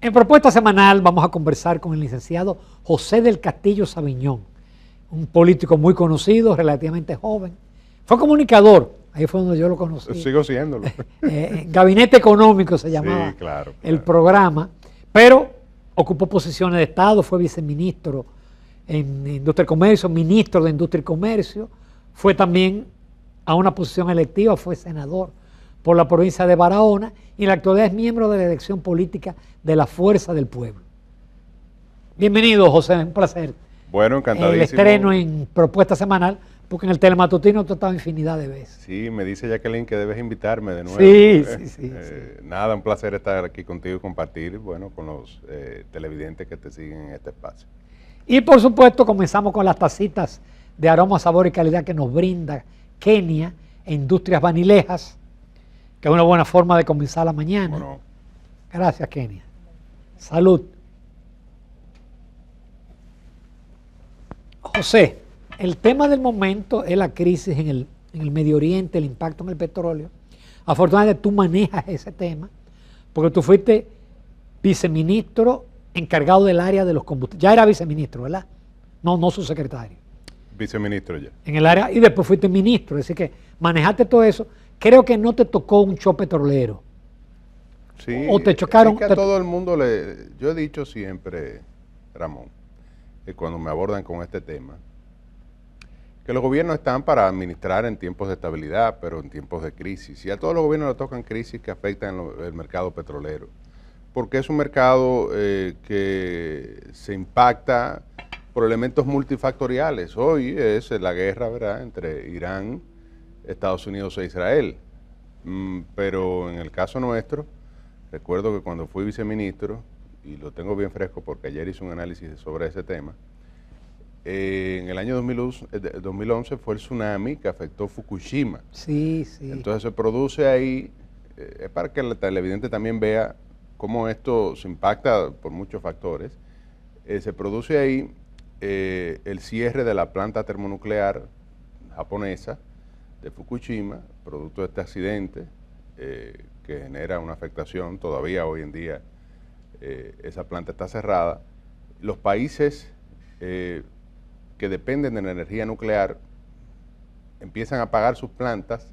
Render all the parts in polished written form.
En Propuesta Semanal vamos a conversar con el licenciado José del Castillo Sabiñón, un político muy conocido, relativamente joven. Fue comunicador, ahí fue donde yo lo conocí. Sigo siéndolo. Gabinete Económico se llamaba Sí, claro. el programa, pero ocupó posiciones de Estado, fue viceministro en Industria y Comercio, ministro de Industria y Comercio, fue también a una posición electiva, fue senador por la provincia de Barahona y en la actualidad es miembro de la elección política de la Fuerza del Pueblo. Bienvenido, José, un placer. Bueno, encantadísimo. El estreno en Propuesta Semanal, porque en el Telematutino tú has estado infinidad de veces. Sí, me dice Jacqueline que debes invitarme de nuevo. Sí. Nada, un placer estar aquí contigo y compartir, bueno, con los televidentes que te siguen en este espacio. Y por supuesto comenzamos con las tacitas de aroma, sabor y calidad que nos brinda Kenia e Industrias Vanilejas, que es una buena forma de comenzar la mañana. Bueno, Gracias, Kenia. Salud. José, el tema del momento es la crisis en el Medio Oriente, el impacto en el petróleo. Afortunadamente tú manejas ese tema, porque tú fuiste viceministro encargado del área de los combustibles. Ya era viceministro, ¿verdad? No su secretario. viceministro ya. En el área, y después fuiste ministro, es decir que manejaste todo eso. Creo que no te tocó un shock petrolero. Sí, o te chocaron. Es que a todo el mundo yo he dicho siempre, Ramón, que cuando me abordan con este tema, que los gobiernos están para administrar en tiempos de estabilidad, pero en tiempos de crisis. Y a todos los gobiernos les tocan crisis que afectan el mercado petrolero. Porque es un mercado que se impacta por elementos multifactoriales. Hoy es la guerra, ¿verdad?, entre Irán, Estados Unidos e Israel. Pero en el caso nuestro, recuerdo que cuando fui viceministro, y lo tengo bien fresco porque ayer hice un análisis sobre ese tema, en el año 2011 fue el tsunami que afectó Fukushima. Sí. Entonces se produce ahí, es para que el televidente también vea cómo esto se impacta por muchos factores. Se produce ahí el cierre de la planta termonuclear japonesa de Fukushima, producto de este accidente que genera una afectación. Todavía hoy en día esa planta está cerrada. Los países que dependen de la energía nuclear empiezan a apagar sus plantas,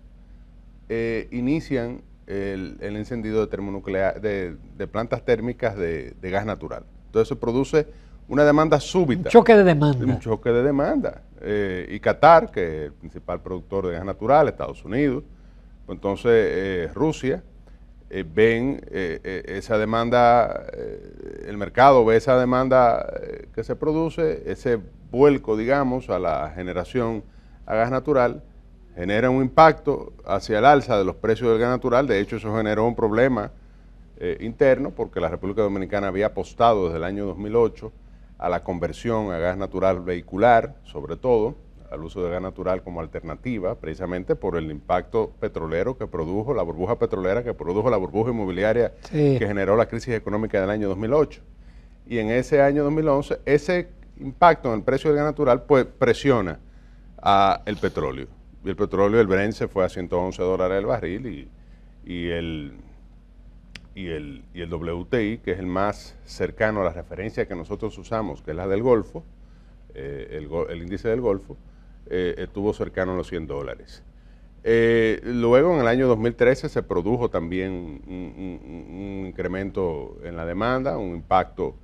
inician el encendido de termonuclear, de plantas térmicas de gas natural. Entonces se produce una demanda súbita. Un choque de demanda. Un choque de demanda. Y Qatar, que es el principal productor de gas natural, Estados Unidos, pues entonces Rusia, ven esa demanda, el mercado ve esa demanda que se produce, ese vuelco, digamos, a la generación a gas natural, genera un impacto hacia el alza de los precios del gas natural. De hecho, eso generó un problema interno porque la República Dominicana había apostado desde el año 2008 a la conversión a gas natural vehicular, sobre todo al uso de gas natural como alternativa, precisamente por el impacto petrolero que produjo, la burbuja petrolera que produjo la burbuja inmobiliaria que generó la crisis económica del año 2008. Y en ese año 2011, ese impacto en el precio del gas natural pues presiona el petróleo. Y el petróleo, el Brent, se fue a $111 el barril y el WTI, que es el más cercano a la referencia que nosotros usamos, que es la del Golfo, el índice del Golfo, estuvo cercano a los $100. Luego, en el año 2013, se produjo también un incremento en la demanda, un impacto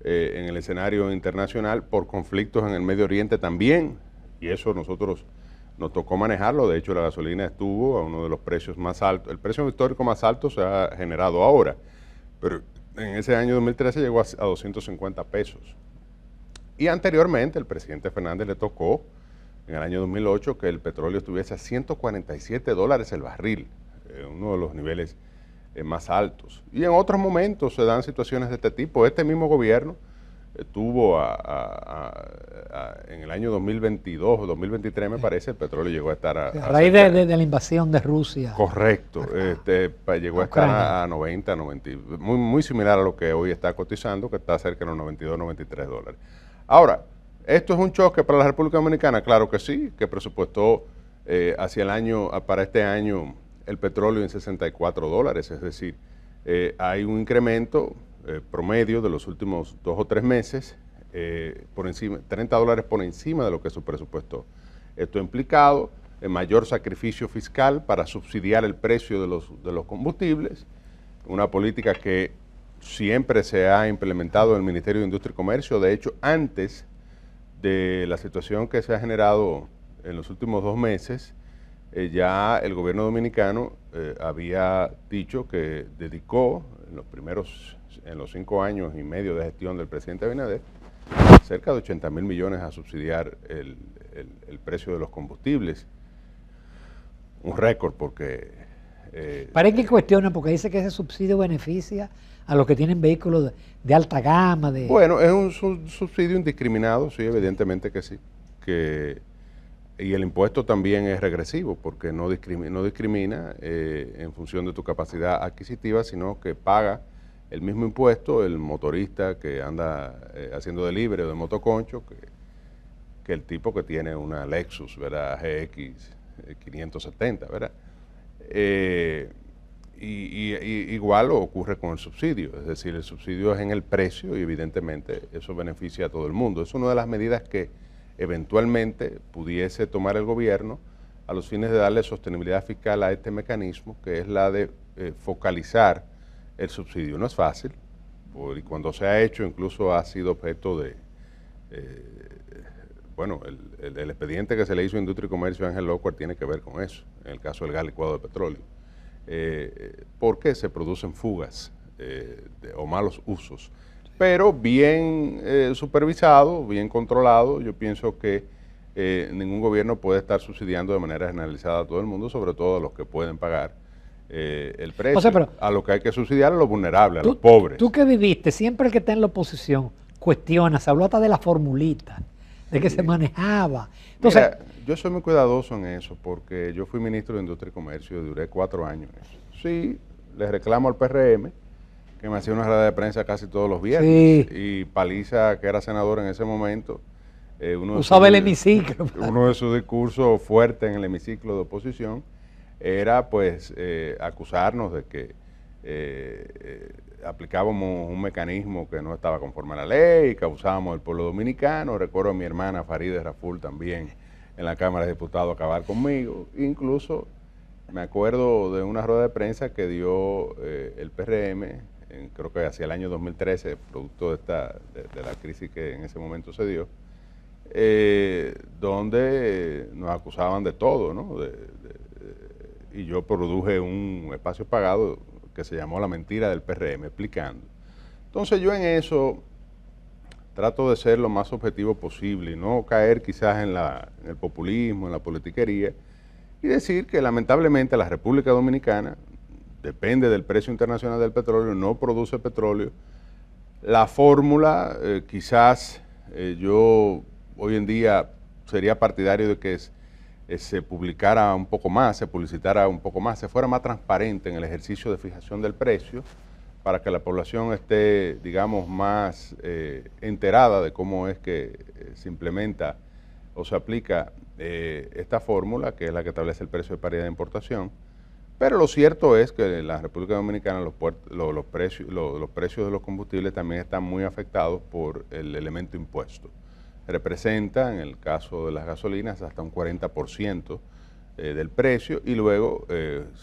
en el escenario internacional por conflictos en el Medio Oriente también, y eso nosotros nos tocó manejarlo. De hecho, la gasolina estuvo a uno de los precios más altos. El precio histórico más alto se ha generado ahora, pero en ese año 2013 llegó a 250 pesos. Y anteriormente, el presidente Fernández le tocó, en el año 2008, que el petróleo estuviese a $147 el barril, uno de los niveles más altos. Y en otros momentos se dan situaciones de este tipo. Este mismo gobierno tuvo en el año 2022 o 2023, me parece, el petróleo llegó a estar a raíz de la invasión de Rusia. Correcto, llegó a estar a 90, muy similar a lo que hoy está cotizando, que está cerca de los $92-93. Ahora, ¿esto es un choque para la República Dominicana? Claro que sí, que presupuestó para este año el petróleo en $64, es decir, hay un incremento promedio de los últimos 2 o 3 meses, por encima, $30 por encima de lo que su presupuesto. Esto ha implicado mayor sacrificio fiscal para subsidiar el precio de los combustibles, una política que siempre se ha implementado en el Ministerio de Industria y Comercio. De hecho, antes de la situación que se ha generado en los últimos 2 meses, ya el gobierno dominicano había dicho que dedicó en los 5 años y medio de gestión del presidente Abinader cerca de 80.000 millones a subsidiar el precio de los combustibles. Un récord porque... Parece que cuestiona porque dice que ese subsidio beneficia a los que tienen vehículos de alta gama. Bueno, es un subsidio indiscriminado, sí, evidentemente que sí. Y el impuesto también es regresivo porque no discrimina en función de tu capacidad adquisitiva, sino que paga el mismo impuesto el motorista que anda haciendo delivery o de motoconcho que el tipo que tiene una Lexus, ¿verdad? GX 570, ¿verdad? Igual ocurre con el subsidio, es decir, el subsidio es en el precio y evidentemente eso beneficia a todo el mundo. Es una de las medidas que eventualmente pudiese tomar el gobierno a los fines de darle sostenibilidad fiscal a este mecanismo, que es la de focalizar el subsidio. No es fácil, y cuando se ha hecho incluso ha sido objeto de... bueno, el expediente que se le hizo a Industria y Comercio a Ángel Lockhart tiene que ver con eso, en el caso del gas licuado de petróleo. Porque se producen fugas o malos usos. Pero bien supervisado, bien controlado, yo pienso que ningún gobierno puede estar subsidiando de manera generalizada a todo el mundo, sobre todo a los que pueden pagar el precio. O sea, pero a lo que hay que subsidiar a los vulnerables, a los pobres. Tú que viviste, siempre el que está en la oposición cuestiona, se habló hasta de la formulita, de que se manejaba. Entonces, mira, yo soy muy cuidadoso en eso, porque yo fui ministro de Industria y Comercio y duré 4 años en eso. Sí, le reclamo al PRM, que me hacía una rueda de prensa casi todos los viernes, sí. Y Paliza, que era senador en ese momento, usaba el hemiciclo. Uno de sus discursos fuertes en el hemiciclo de oposición era pues acusarnos de que aplicábamos un mecanismo que no estaba conforme a la ley, causábamos al pueblo dominicano. Recuerdo a mi hermana Farideh Raful también en la Cámara de Diputados acabar conmigo. Incluso me acuerdo de una rueda de prensa que dio el PRM, creo que hacia el año 2013, producto de la crisis que en ese momento se dio, donde nos acusaban de todo, ¿no? Y yo produje un espacio pagado que se llamó La Mentira del PRM, explicando. Entonces yo en eso trato de ser lo más objetivo posible y no caer quizás en el populismo, en la politiquería, y decir que lamentablemente la República Dominicana depende del precio internacional del petróleo, no produce petróleo. La fórmula, quizás yo hoy en día sería partidario de que se publicara un poco más, se publicitara un poco más, se fuera más transparente en el ejercicio de fijación del precio, para que la población esté, digamos, más enterada de cómo es que se implementa o se aplica esta fórmula, que es la que establece el precio de paridad de importación. Pero lo cierto es que en la República Dominicana los precios de los combustibles también están muy afectados por el elemento impuesto. Representa, en el caso de las gasolinas, hasta un 40% del precio, y luego,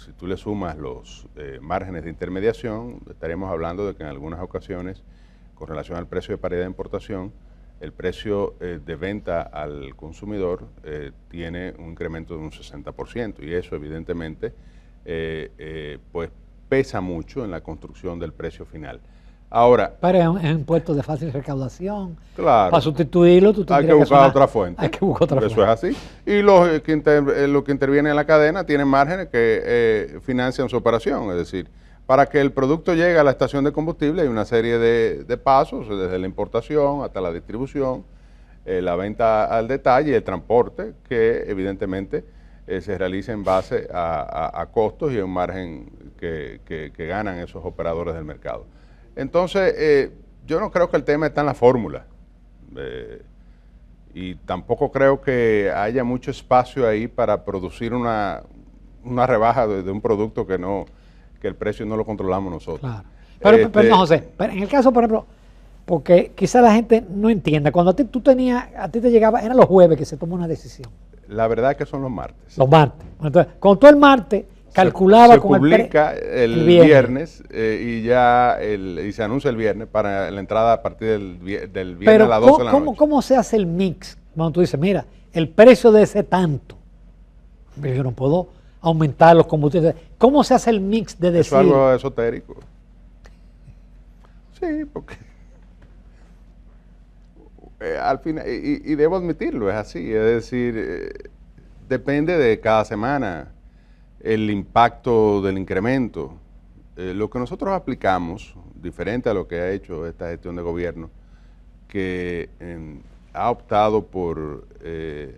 si tú le sumas los márgenes de intermediación, estaremos hablando de que en algunas ocasiones, con relación al precio de paridad de importación, el precio de venta al consumidor tiene un incremento de un 60%, y eso evidentemente pues pesa mucho en la construcción del precio final. Ahora, pero es un impuesto de fácil recaudación. Claro. Para sustituirlo, tú hay que buscar otra fuente. Hay que buscar otra fuente. Eso es así. Y los que intervienen en la cadena tienen márgenes que financian su operación. Es decir, para que el producto llegue a la estación de combustible hay una serie de pasos, desde la importación hasta la distribución, la venta al detalle y el transporte, que evidentemente se realiza en base a costos y a un margen que ganan esos operadores del mercado. Entonces, yo no creo que el tema está en la fórmula, y tampoco creo que haya mucho espacio ahí para producir una rebaja de un producto que el precio no lo controlamos nosotros. Claro. Pero no, José, pero en el caso, por ejemplo, porque quizá la gente no entienda, cuando a ti te llegaba, eran los jueves que se toma una decisión. La verdad es que son los martes. Los martes. Entonces, cuando tú el martes calculaba se con publica el viernes y se anuncia el viernes para la entrada a partir del viernes pero a las 12 de la noche. ¿cómo se hace el mix? Cuando tú dices, mira, el precio de ese tanto, pero yo no puedo aumentar los combustibles. ¿Cómo se hace el mix de decir? Eso es algo esotérico. Sí, porque al final, y debo admitirlo, es así, es decir, depende de cada semana el impacto del incremento. Lo que nosotros aplicamos, diferente a lo que ha hecho esta gestión de gobierno, que ha optado por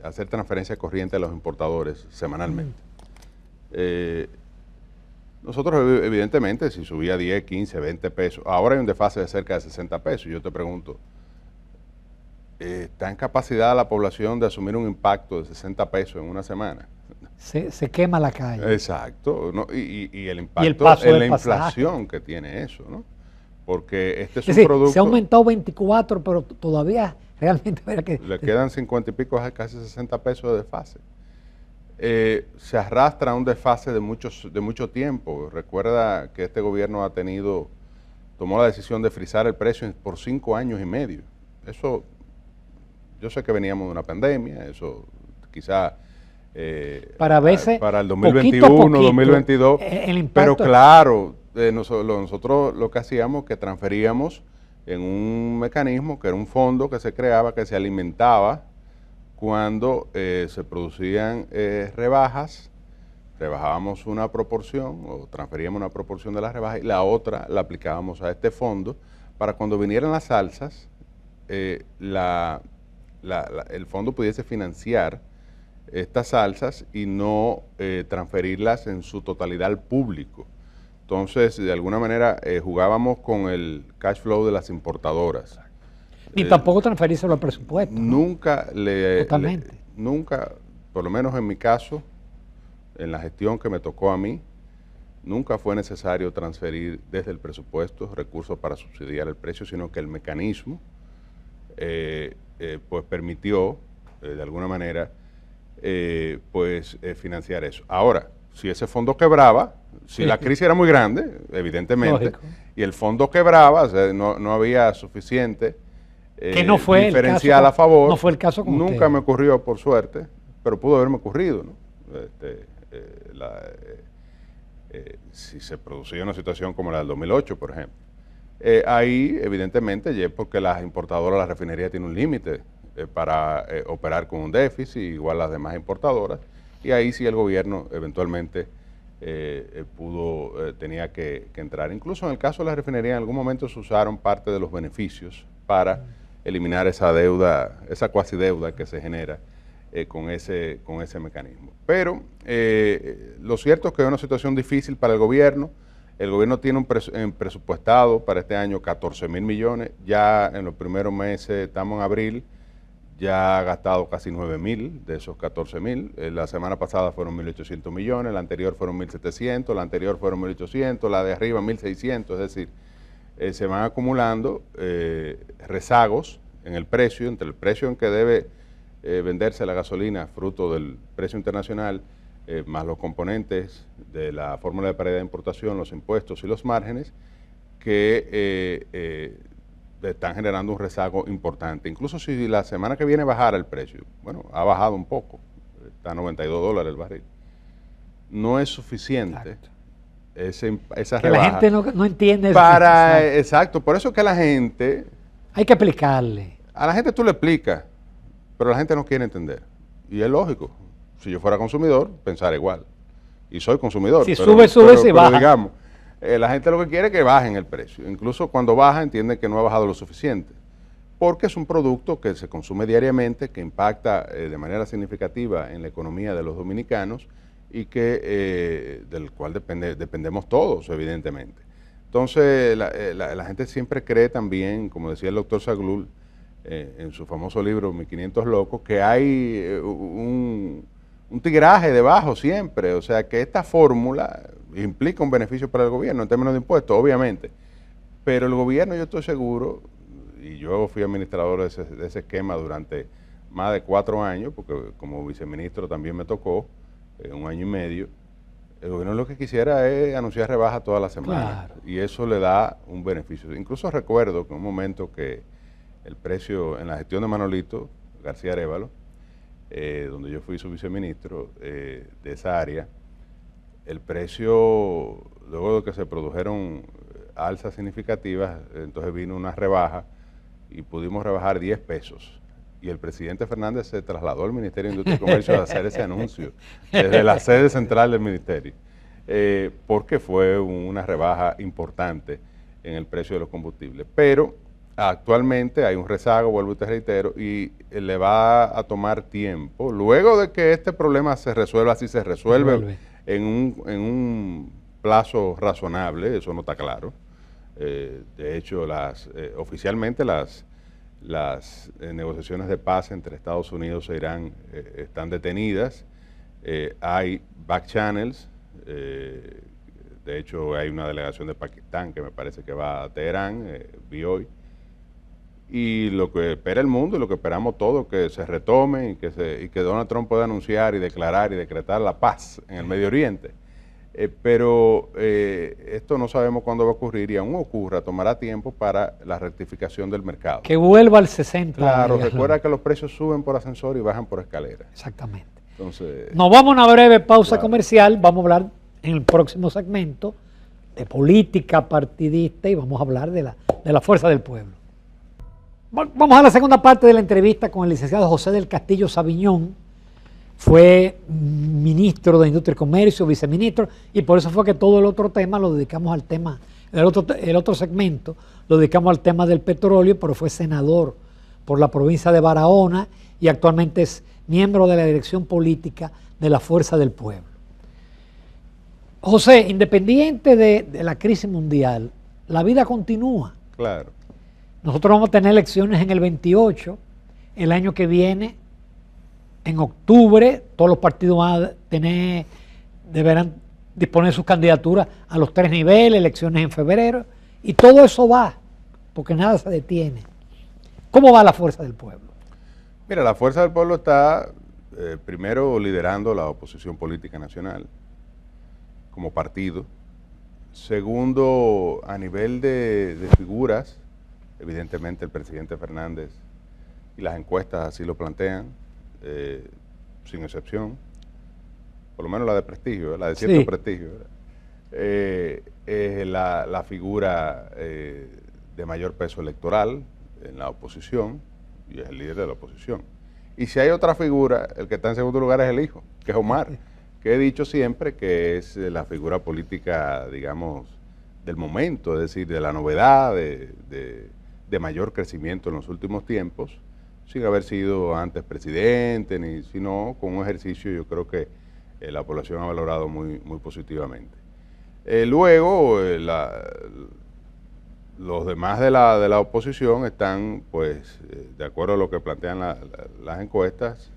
hacer transferencia corriente a los importadores semanalmente. Nosotros, evidentemente, si subía 10, 15, 20 pesos, ahora hay un desfase de cerca de 60 pesos. Yo te pregunto, ¿está en capacidad la población de asumir un impacto de 60 pesos en una semana? Se quema la calle. Exacto, ¿no? Y el impacto el paso en la del pasaje. inflación que tiene eso, ¿no? Porque este es un decir, producto... se ha aumentado 24, pero todavía realmente... Le quedan 50 y pico, casi 60 pesos de desfase. Se arrastra un desfase de mucho tiempo. Recuerda que este gobierno tomó la decisión de frizar el precio por 5 años y medio. Eso, yo sé que veníamos de una pandemia, eso quizá para el 2021, poquito, 2022, pero claro, nosotros lo que hacíamos que transferíamos en un mecanismo que era un fondo que se creaba, que se alimentaba cuando se producían rebajas, rebajábamos una proporción o transferíamos una proporción de las rebajas y la otra la aplicábamos a este fondo para cuando vinieran las alzas, el fondo pudiese financiar estas alzas y no transferirlas en su totalidad al público. Entonces, de alguna manera, jugábamos con el cash flow de las importadoras. Ni tampoco transferírselo al presupuesto. Nunca Totalmente. Nunca, por lo menos en mi caso, en la gestión que me tocó a mí, nunca fue necesario transferir desde el presupuesto recursos para subsidiar el precio, sino que el mecanismo pues permitió, de alguna manera, financiar eso. Ahora, si ese fondo quebraba, si la crisis era muy grande, evidentemente, lógico, y el fondo quebraba, o sea, no había suficiente que no fue diferencial a favor. No fue el caso con nunca usted. Me ocurrió, por suerte, pero pudo haberme ocurrido, ¿no? Si se producía una situación como la del 2008, por ejemplo. Ahí, evidentemente, porque las importadoras, la refinería tiene un límite para operar con un déficit, igual las demás importadoras, y ahí sí el gobierno eventualmente tenía que entrar. Incluso en el caso de la refinería, en algún momento se usaron parte de los beneficios para eliminar esa deuda, esa cuasi deuda que se genera con ese mecanismo. Pero lo cierto es que es una situación difícil para el gobierno. El gobierno tiene un presupuestado para este año 14.000 millones. Ya en los primeros meses, estamos en abril, ya ha gastado casi 9.000 de esos 14.000. La semana pasada fueron 1.800 millones, la anterior fueron 1.700, la anterior fueron 1.800, la de arriba 1.600, es decir, se van acumulando rezagos en el precio, entre el precio en que debe venderse la gasolina, fruto del precio internacional, más los componentes de la fórmula de paridad de importación, los impuestos y los márgenes, que están generando un rezago importante. Incluso si la semana que viene bajara el precio, bueno, ha bajado un poco, está a $92 el barril, no es suficiente. Esa que rebaja. La gente no entiende eso. Exacto, por eso que la gente... Hay que explicarle. A la gente tú le explicas, pero la gente no quiere entender. Y es lógico. Si yo fuera consumidor, pensara igual. Y soy consumidor. Si sube, si baja. Digamos, la gente lo que quiere es que bajen el precio. Incluso cuando baja, entiende que no ha bajado lo suficiente. Porque es un producto que se consume diariamente, que impacta de manera significativa en la economía de los dominicanos y que del cual dependemos todos, evidentemente. Entonces, la gente siempre cree también, como decía el doctor Zaglul, en su famoso libro 1500 locos, que hay un tigraje debajo siempre, o sea que esta fórmula implica un beneficio para el gobierno en términos de impuestos, obviamente, Pero el gobierno, yo estoy seguro, y yo fui administrador de ese esquema durante más de 4 años, porque como viceministro también me tocó 1 año y medio. El gobierno lo que quisiera es anunciar rebajas toda la semana, Claro. y eso le da un beneficio. Incluso recuerdo que en un momento que el precio, en la gestión de Manolito García Arévalo, donde yo fui su viceministro de esa área, el precio, luego de que se produjeron alzas significativas, entonces vino una rebaja y pudimos rebajar 10 pesos. Y el presidente Fernández se trasladó al Ministerio de Industria y Comercio a hacer ese anuncio, desde la sede central del ministerio, porque fue una rebaja importante en el precio de los combustibles. Pero actualmente hay un rezago, vuelvo y te reitero, y le va a tomar tiempo. Luego de que este problema se resuelva, si se resuelve en un plazo razonable, eso no está claro. De hecho, oficialmente las negociaciones de paz entre Estados Unidos e Irán están detenidas. Hay back channels. De hecho, hay una delegación de Pakistán que me parece que va a Teherán, vi hoy. Y lo que espera el mundo y lo que esperamos todos, que se retome y que Donald Trump pueda anunciar y declarar y decretar la paz en el Medio Oriente. Pero esto no sabemos cuándo va a ocurrir, y aún ocurra, tomará tiempo para la rectificación del mercado. Que vuelva al 60. Claro, recuerda que los precios suben por ascensor y bajan por escalera. Exactamente. Entonces, nos vamos a una breve pausa comercial. Vamos a hablar en el próximo segmento de política partidista y vamos a hablar de la fuerza del pueblo. Vamos a la segunda parte de la entrevista con el licenciado José del Castillo Sabiñón. Fue ministro de Industria y Comercio, viceministro, y por eso fue que todo el otro tema lo dedicamos al tema, el otro segmento lo dedicamos al tema del petróleo, pero fue senador por la provincia de Barahona y actualmente es miembro de la dirección política de la Fuerza del Pueblo. José, independiente de la crisis mundial, la vida continúa. claro. Nosotros vamos a tener elecciones en el 28, el año que viene, en octubre, todos los partidos deberán disponer sus candidaturas a los 3 niveles, elecciones en febrero, y todo eso va, porque nada se detiene. ¿Cómo va la Fuerza del Pueblo? Mira, la Fuerza del Pueblo está primero liderando la oposición política nacional como partido. Segundo, a nivel de figuras, evidentemente el presidente Fernández y las encuestas así lo plantean, sin excepción, por lo menos la de prestigio, la de cierto prestigio, es la figura de mayor peso electoral en la oposición y es el líder de la oposición. Y si hay otra figura, el que está en segundo lugar es el hijo, que es Omar, que he dicho siempre que es la figura política, digamos, del momento, es decir, de la novedad, de mayor crecimiento en los últimos tiempos, sin haber sido antes presidente, sino con un ejercicio yo creo que la población ha valorado muy, muy positivamente. Luego, los demás de la oposición están, pues, de acuerdo a lo que plantean las encuestas,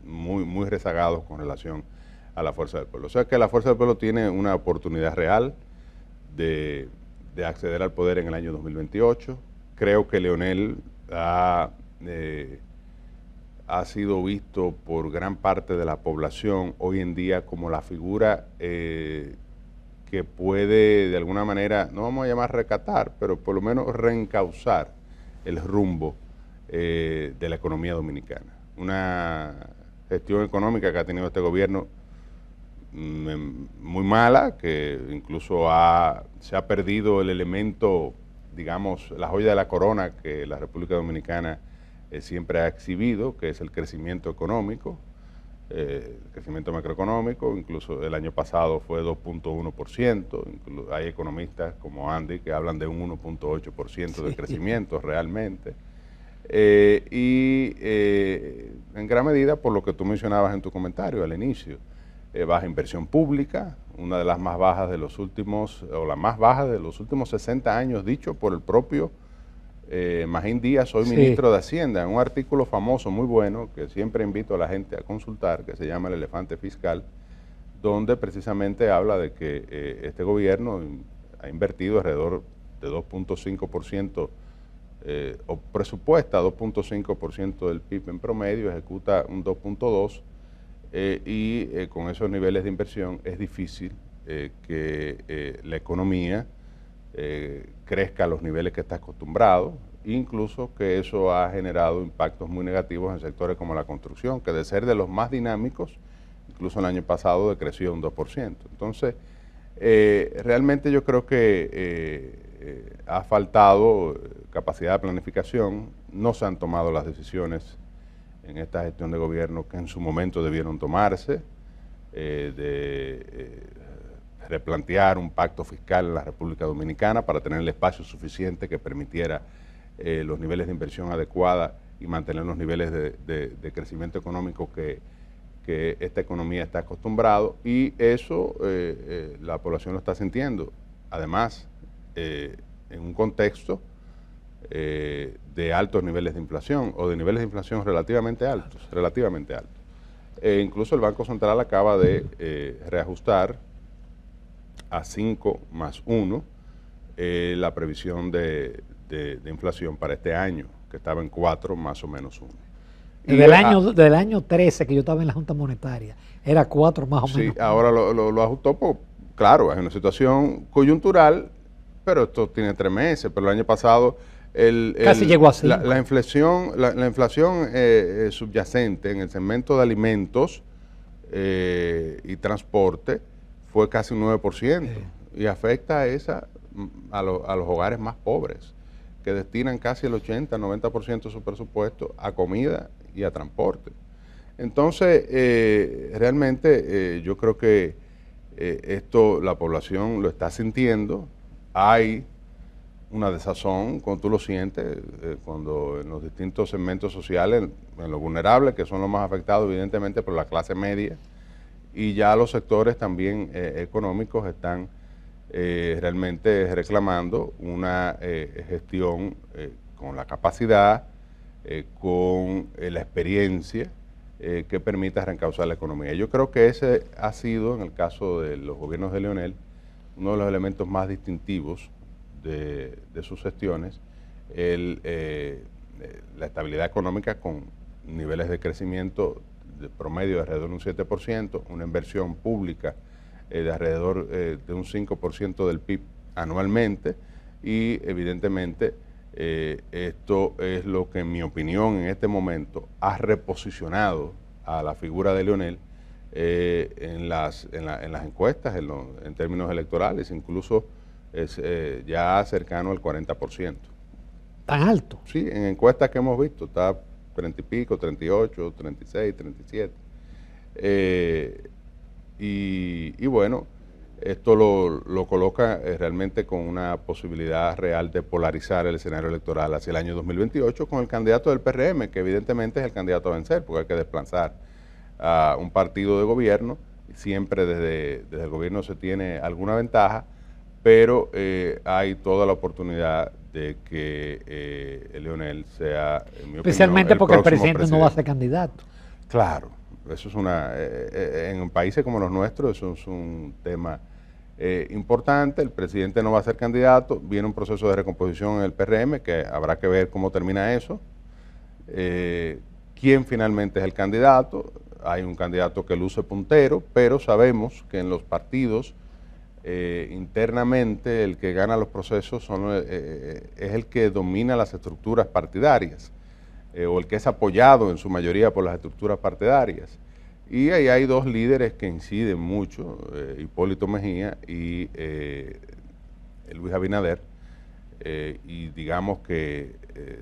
muy, muy rezagados con relación a la Fuerza del Pueblo. O sea que la Fuerza del Pueblo tiene una oportunidad real de acceder al poder en el año 2028. Creo que Leonel ha sido visto por gran parte de la población hoy en día como la figura que puede de alguna manera, no vamos a llamar recatar, pero por lo menos reencauzar el rumbo de la economía dominicana. Una gestión económica que ha tenido este gobierno muy mala, que incluso se ha perdido el elemento, digamos, la joya de la corona que la República Dominicana siempre ha exhibido, que es el crecimiento económico, el crecimiento macroeconómico. Incluso el año pasado fue 2.1%, hay economistas como Andy que hablan de un 1.8% de crecimiento realmente, en gran medida por lo que tú mencionabas en tu comentario al inicio, baja inversión pública, una de las más bajas de los últimos, o la más baja de los últimos 60 años, dicho por el propio Magín Díaz, hoy ministro de Hacienda, en un artículo famoso, muy bueno, que siempre invito a la gente a consultar, que se llama El Elefante Fiscal, donde precisamente habla de que este gobierno ha invertido alrededor de 2.5%, o presupuesta 2.5% del PIB en promedio, ejecuta un 2.2%, y con esos niveles de inversión es difícil que la economía crezca a los niveles que está acostumbrado, incluso que eso ha generado impactos muy negativos en sectores como la construcción, que de ser de los más dinámicos, incluso el año pasado decreció un 2%. Entonces, realmente yo creo que ha faltado capacidad de planificación, no se han tomado las decisiones en esta gestión de gobierno que en su momento debieron tomarse, de replantear un pacto fiscal en la República Dominicana para tener el espacio suficiente que permitiera los niveles de inversión adecuada y mantener los niveles de crecimiento económico que esta economía está acostumbrado, y eso la población lo está sintiendo. Además, en un contexto de altos niveles de inflación, o de niveles de inflación relativamente altos. Incluso el Banco Central acaba de reajustar a 5+1 la previsión de inflación para este año, que estaba en 4 más o menos 1. Del año 13 que yo estaba en la Junta Monetaria, era 4 más o menos. Sí, ahora lo ajustó, claro, es una situación coyuntural, pero esto tiene 3 meses, pero el año pasado casi llegó a 5. La inflación subyacente en el segmento de alimentos y transporte fue casi un 9%, y afecta a los hogares más pobres, que destinan casi el 80-90% de su presupuesto a comida y a transporte. Entonces, realmente yo creo que esto la población lo está sintiendo. Hay una desazón, cuando tú lo sientes, cuando en los distintos segmentos sociales, en los vulnerables, que son los más afectados evidentemente por la clase media, y ya los sectores también económicos están realmente reclamando una gestión con la capacidad, con la experiencia que permita reencauzar la economía. Yo creo que ese ha sido, en el caso de los gobiernos de Leonel, uno de los elementos más distintivos de sus gestiones, la estabilidad económica con niveles de crecimiento de promedio de alrededor de un 7%, una inversión pública de alrededor de un 5% del PIB anualmente, y evidentemente esto es lo que en mi opinión en este momento ha reposicionado a la figura de Leonel en las encuestas, en términos electorales, incluso es ya cercano al 40%. ¿Tan alto? Sí, en encuestas que hemos visto está 30 y pico, 38, 36, 37. Y bueno, esto lo coloca realmente con una posibilidad real de polarizar el escenario electoral hacia el año 2028 con el candidato del PRM, que evidentemente es el candidato a vencer, porque hay que desplazar a un partido de gobierno. Siempre desde el gobierno se tiene alguna ventaja, pero hay toda la oportunidad de que Leonel sea, en mi especialmente opinión, porque el presidente no va a ser candidato. Claro, eso es en países como los nuestros, eso es un tema importante. El presidente no va a ser candidato, viene un proceso de recomposición en el PRM, que habrá que ver cómo termina eso. ¿Quién finalmente es el candidato? Hay un candidato que luce puntero, pero sabemos que en los partidos internamente el que gana los procesos es el que domina las estructuras partidarias, o el que es apoyado en su mayoría por las estructuras partidarias. Y ahí hay dos líderes que inciden mucho, Hipólito Mejía y Luis Abinader, y digamos que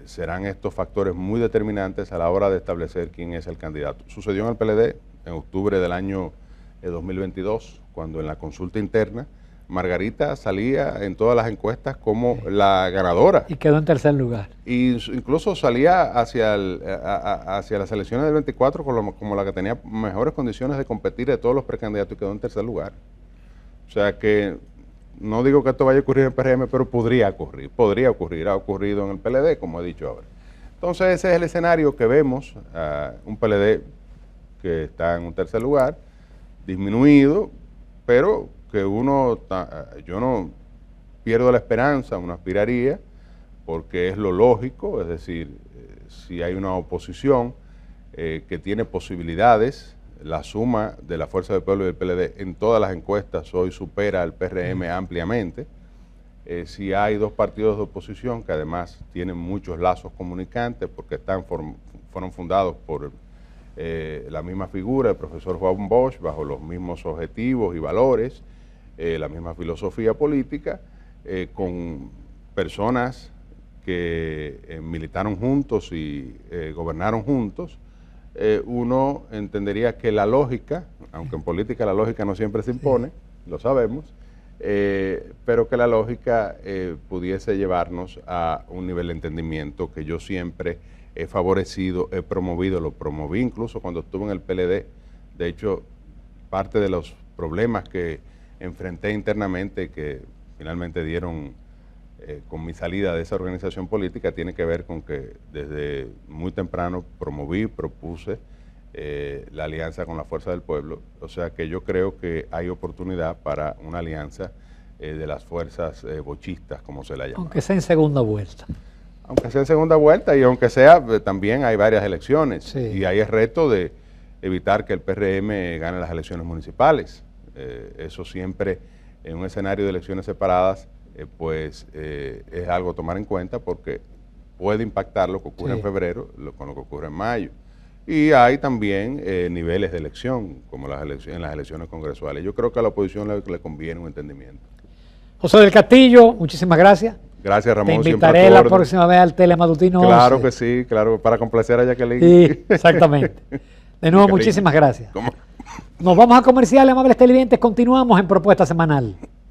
serán estos factores muy determinantes a la hora de establecer quién es el candidato. Sucedió en el PLD en octubre del año 2022, cuando en la consulta interna Margarita salía en todas las encuestas como la ganadora. Y quedó en tercer lugar. Y incluso salía hacia las elecciones del 24 como la que tenía mejores condiciones de competir de todos los precandidatos, y quedó en tercer lugar. O sea que no digo que esto vaya a ocurrir en el PRM, pero podría ocurrir, ha ocurrido en el PLD, como he dicho ahora. Entonces ese es el escenario que vemos, un PLD que está en un tercer lugar, disminuido, pero que yo no pierdo la esperanza, uno aspiraría, porque es lo lógico, es decir, si hay una oposición que tiene posibilidades, la suma de la Fuerza del Pueblo y del PLD en todas las encuestas hoy supera al PRM ampliamente. Si hay dos partidos de oposición que además tienen muchos lazos comunicantes porque fueron fundados por la misma figura, el profesor Juan Bosch, bajo los mismos objetivos y valores, la misma filosofía política, con personas que militaron juntos y gobernaron juntos, uno entendería que la lógica, aunque en política la lógica no siempre se impone, lo sabemos, pero que la lógica pudiese llevarnos a un nivel de entendimiento que yo siempre he favorecido, he promovido, lo promoví incluso cuando estuve en el PLD. De hecho, parte de los problemas que enfrenté internamente, que finalmente dieron con mi salida de esa organización política, tiene que ver con que desde muy temprano promoví, propuse la alianza con la Fuerza del Pueblo. O sea que yo creo que hay oportunidad para una alianza de las fuerzas bochistas, como se la llama. Aunque sea en segunda vuelta. Aunque sea en segunda vuelta y aunque sea, también hay varias elecciones. Sí. Y hay el reto de evitar que el PRM gane las elecciones municipales. Eso siempre, en un escenario de elecciones separadas, es algo a tomar en cuenta porque puede impactar lo que ocurre en febrero con lo que ocurre en mayo. Y hay también niveles de elección, como en las elecciones congresuales. Yo creo que a la oposición le conviene un entendimiento. José del Castillo, muchísimas gracias. Gracias, Ramón. Te invitaré la próxima vez al Telematutino. Claro que sí, claro, para complacer a Jacqueline. Sí, exactamente. De nuevo, muchísimas gracias. ¿Cómo? Nos vamos a comerciales, amables televidentes. Continuamos en Propuesta Semanal.